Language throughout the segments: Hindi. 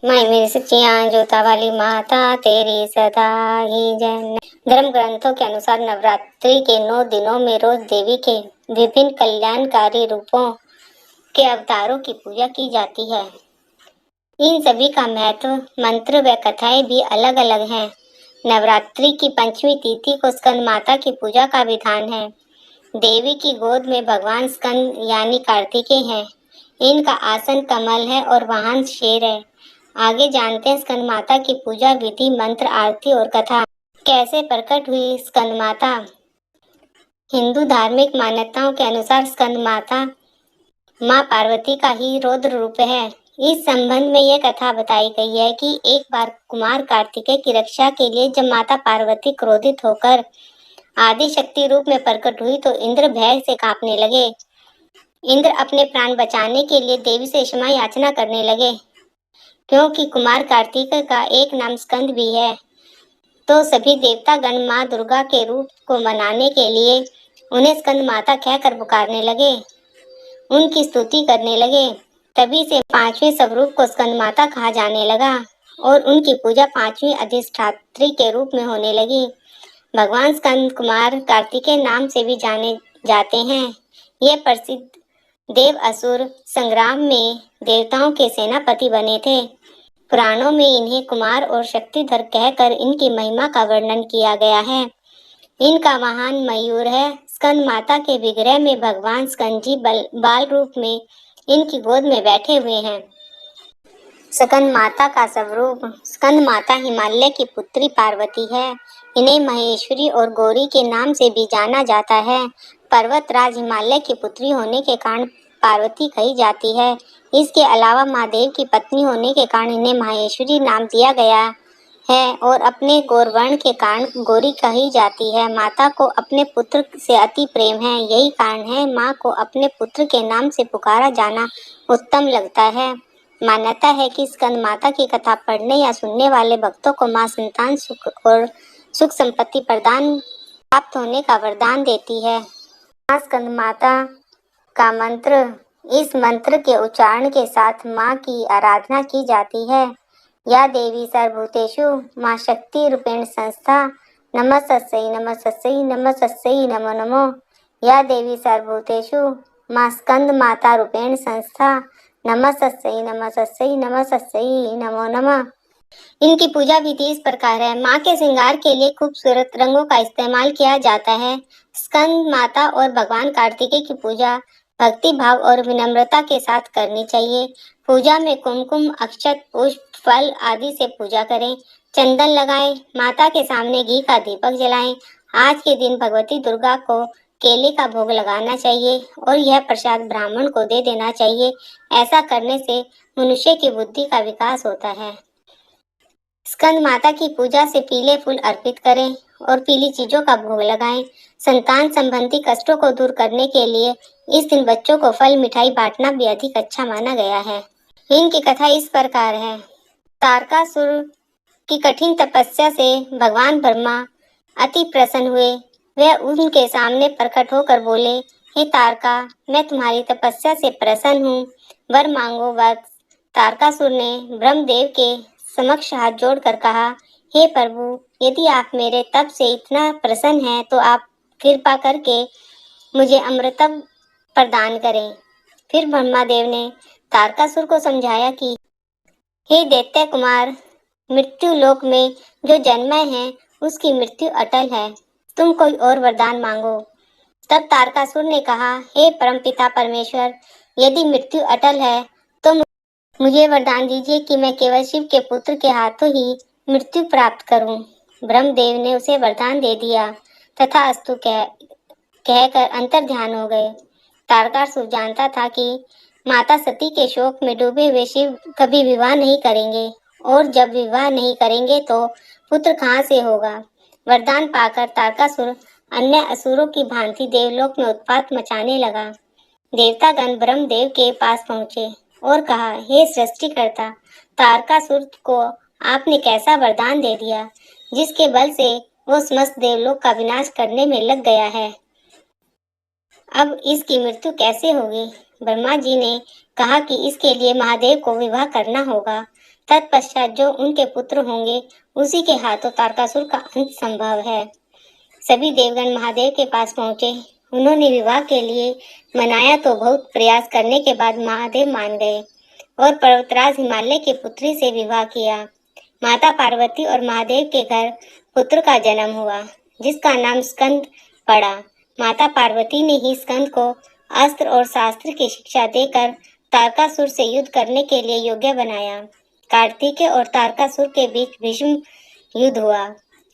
माई मेरी सच्चियां जोता वाली माता तेरी सदा ही जय। धर्म ग्रंथों के अनुसार नवरात्रि के 9 दिनों में रोज देवी के विभिन्न कल्याणकारी रूपों के अवतारों की पूजा की जाती है। इन सभी का महत्व, मंत्र व कथाएं भी अलग अलग हैं। नवरात्रि की पंचमी तिथि को स्कंद माता की पूजा का विधान है। देवी की गोद में भगवान स्कंद यानी कार्तिकेय हैं। इनका आसन कमल है और वाहन शेर है। आगे जानते हैं स्कंद माता की पूजा विधि, मंत्र, आरती और कथा। कैसे प्रकट हुई स्कंद माता? हिंदू धार्मिक मान्यताओं के अनुसार स्कंद माता माँ पार्वती का ही रौद्र रूप है। इस संबंध में यह कथा बताई गई है कि एक बार कुमार कार्तिकेय की रक्षा के लिए जब माता पार्वती क्रोधित होकर आदि शक्ति रूप में प्रकट हुई तो इंद्र भय से कांपने लगे। इंद्र अपने प्राण बचाने के लिए देवी से क्षमा याचना करने लगे। क्योंकि कुमार कार्तिकेय का एक नाम स्कंद भी है, तो सभी देवतागण माँ दुर्गा के रूप को मनाने के लिए उन्हें स्कंद माता कहकर पुकारने लगे, उनकी स्तुति करने लगे। तभी से पांचवें स्वरूप को स्कंद माता कहा जाने लगा और उनकी पूजा पांचवी अधिष्ठात्री के रूप में होने लगी। भगवान स्कंद कुमार कार्तिकेय नाम से भी जाने जाते हैं। ये प्रसिद्ध देव असुर संग्राम में देवताओं के सेनापति बने थे। पुराणों में इन्हें कुमार और शक्तिधर कहकर इनकी महिमा का वर्णन किया गया है। इनका वाहन मयूर है। स्कंद माता के विग्रह में भगवान स्कंद जी बाल रूप में इनकी गोद में बैठे हुए हैं। स्कंद माता का स्वरूप। स्कंद माता हिमालय की पुत्री पार्वती है। इन्हें महेश्वरी और गौरी के नाम से भी जाना जाता है। पर्वतराज हिमालय की पुत्री होने के कारण पार्वती कही जाती है। इसके अलावा महादेव की पत्नी होने के कारण इन्हें माहेश्वरी नाम दिया गया है और अपने गौरवर्ण के कारण गौरी कही जाती है। माता को अपने पुत्र से अति प्रेम है, यही कारण है माँ को अपने पुत्र के नाम से पुकारा जाना उत्तम लगता है। मान्यता है कि स्कंद माता की कथा पढ़ने या सुनने वाले भक्तों को माँ संतान सुख और सुख संपत्ति प्रदान प्राप्त होने का वरदान देती है। माँ स्कंद माता का मंत्र। इस मंत्र के उच्चारण के साथ माँ की आराधना की जाती है। या देवी सर्वभूतेषु माँ शक्ति रूपेण संस्था नमस्तस्यै नमस्तस्यै नमस्तस्यै नमो नमो। या देवी सर्वभूतेषु माँ स्कंद माता रूपेण संस्था नमस्तस्यै नमस्तस्यै नमस्तस्यै नमो नमः। इनकी पूजा विधि इस प्रकार है। माँ के श्रृंगार के लिए खूबसूरत रंगों का इस्तेमाल किया जाता है। स्कंद माता और भगवान कार्तिकेय की पूजा भक्ति भाव और विनम्रता के साथ करनी चाहिए। पूजा में कुमकुम, अक्षत, पुष्प, फल आदि से पूजा करें। चंदन लगाएं। माता के सामने घी का दीपक जलाएं। आज के दिन भगवती दुर्गा को केले का भोग लगाना चाहिए और यह प्रसाद ब्राह्मण को दे देना चाहिए। ऐसा करने से मनुष्य की बुद्धि का विकास होता है। स्कंद माता की पूजा से पीले फूल अर्पित करें और पीली चीजों का भोग लगाएं। संतान संबंधी कष्टों को दूर करने के लिए इस दिन बच्चों को फल मिठाई बांटना भी अधिक अच्छा माना गया है। इनकी कथा इस प्रकार है। तारकासुर की कठिन तपस्या से भगवान ब्रह्मा अति प्रसन्न हुए। वे उनके सामने प्रकट होकर बोले, हे तारका, मैं तुम्हारी तपस्या से प्रसन्न हूँ, वर मांगो वत्स। तारकासुर ने ब्रह्मदेव के समक्ष हाथ जोड़कर कहा, हे प्रभु, यदि आप मेरे तप से इतना प्रसन्न हैं तो आप कृपा करके मुझे अमृत प्रदान करें। फिर ब्रह्मादेव ने तारकासुर को समझाया कि हे दैत्य कुमार, मृत्यु लोक में जो जन्मे हैं उसकी मृत्यु अटल है, तुम कोई और वरदान मांगो। तब तारकासुर ने कहा, हे परमपिता परमेश्वर, यदि मृत्यु अटल है तो मुझे वरदान दीजिए कि मैं केवल शिव के पुत्र के हाथों ही मृत्यु प्राप्त करूं। ब्रह्मदेव ने उसे वरदान दे दिया तथा अस्तु कहकर अंतर ध्यान हो गए। तारकासुर जानता था कि माता सती के शोक में डूबे हुए शिव कभी विवाह नहीं करेंगे और जब विवाह नहीं करेंगे तो पुत्र कहाँ से होगा। वरदान पाकर तारकासुर अन्य असुरों की भांति देवलोक में उत्पात मचाने लगा। देवतागण ब्रह्मदेव के पास पहुंचे और कहा, हे सृष्टिकर्ता, तारकासुर को आपने कैसा वरदान दे दिया जिसके बल से वो समस्त देवलोक का विनाश करने में लग गया है। अब इसकी मृत्यु कैसे होगी। ब्रह्मा जी ने कहा कि इसके लिए महादेव को विवाह करना होगा तत्पश्चात जो उनके पुत्र होंगे उसी के हाथों तारकासुर का अंत संभव है। सभी देवगण महादेव के पास पहुंचे। उन्होंने विवाह के लिए मनाया तो बहुत प्रयास करने के बाद महादेव मान गए और पर्वतराज हिमालय की पुत्री से विवाह किया। माता पार्वती और महादेव के घर पुत्र का जन्म हुआ जिसका नाम स्कंद पड़ा। माता पार्वती ने ही स्कंद को अस्त्र और शास्त्र की शिक्षा देकर तारकासुर से युद्ध करने के लिए योग्य बनाया। कार्तिकेय और तारकासुर के बीच भीषण युद्ध हुआ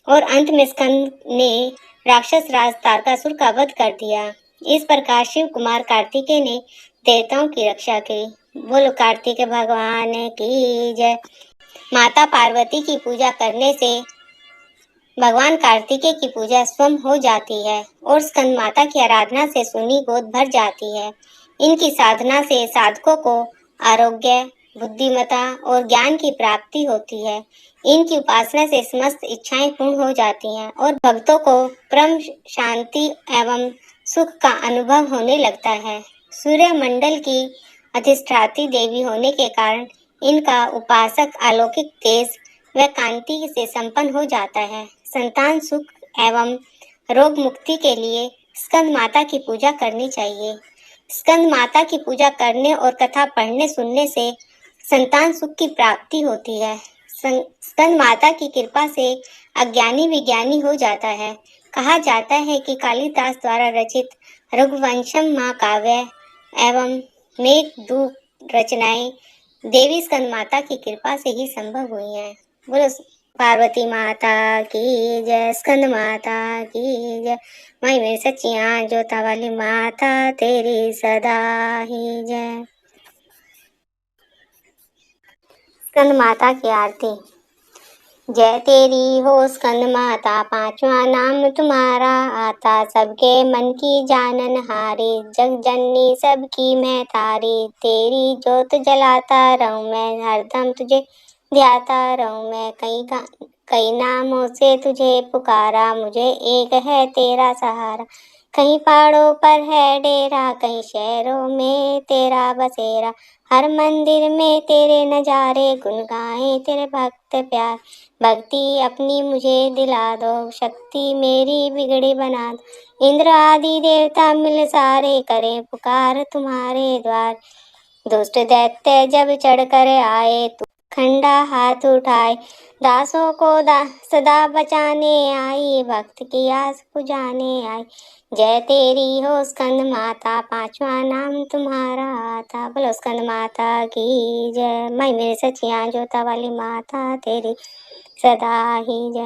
और अंत में स्कंद ने राक्षस राज तारकासुर का वध कर दिया। इस प्रकार शिव कुमार कार्तिकेय ने देवताओं की रक्षा की। बोलो कार्तिकेय भगवान की जय। माता पार्वती की पूजा करने से भगवान कार्तिकेय की पूजा स्वयं हो जाती है और स्कंद माता की आराधना से सुनी गोद भर जाती है। इनकी साधना से साधकों को आरोग्य, बुद्धिमता और ज्ञान की प्राप्ति होती है। इनकी उपासना से समस्त इच्छाएं पूर्ण हो जाती हैं और भक्तों को परम शांति एवं सुख का अनुभव होने लगता है। सूर्य मंडल की अधिष्ठात्री देवी होने के कारण इनका उपासक अलौकिक तेज व कांति से संपन्न हो जाता है। संतान सुख एवं रोग मुक्ति के लिए स्कंद माता की पूजा करनी चाहिए। स्कंद माता की पूजा करने और कथा पढ़ने सुनने से संतान सुख की प्राप्ति होती है। स्कंद माता की कृपा से अज्ञानी विज्ञानी हो जाता है। कहा जाता है कि कालिदास द्वारा रचित रघुवंशम महाकाव्य एवं मेघदूत रचनाएं देवी स्कंद माता की कृपा से ही संभव हुई हैं। बोलो पार्वती माता की जय, स्कंद माता की जय। माई मेरी सच्चियाँ जोता वाली माता तेरी सदा ही जय। स्कंद माता की आरती। जय तेरी हो स्कंद माता, पांचवा नाम तुम्हारा आता, सबके मन की जानन हारी, जग जननी सबकी मैं तारी, तेरी जोत जलाता रहूं मैं, हरदम तुझे ध्याता रहूं मैं, कई नामों से तुझे पुकारा, मुझे एक है तेरा सहारा, कहीं पहाड़ों पर है डेरा, कहीं शहरों में तेरा बसेरा, हर मंदिर में तेरे नजारे, गुन गाए तेरे भक्त प्यार, भक्ति अपनी मुझे दिला दो, शक्ति मेरी बिगड़ी बना दो, इंद्र आदि देवता मिल सारे, करें पुकार तुम्हारे द्वार, दुष्ट दैत्य जब चढ़ कर आए, तू खंडा हाथ उठाए, दासों को सदा बचाने आई, भक्त की आस पुजाने आई, जय तेरी हो स्कंद माता, पांचवा नाम तुम्हारा आता। बोलो स्कंद माता की जय। माई मेरे सच्चियाँ जोता वाली माता तेरी सदा ही जय।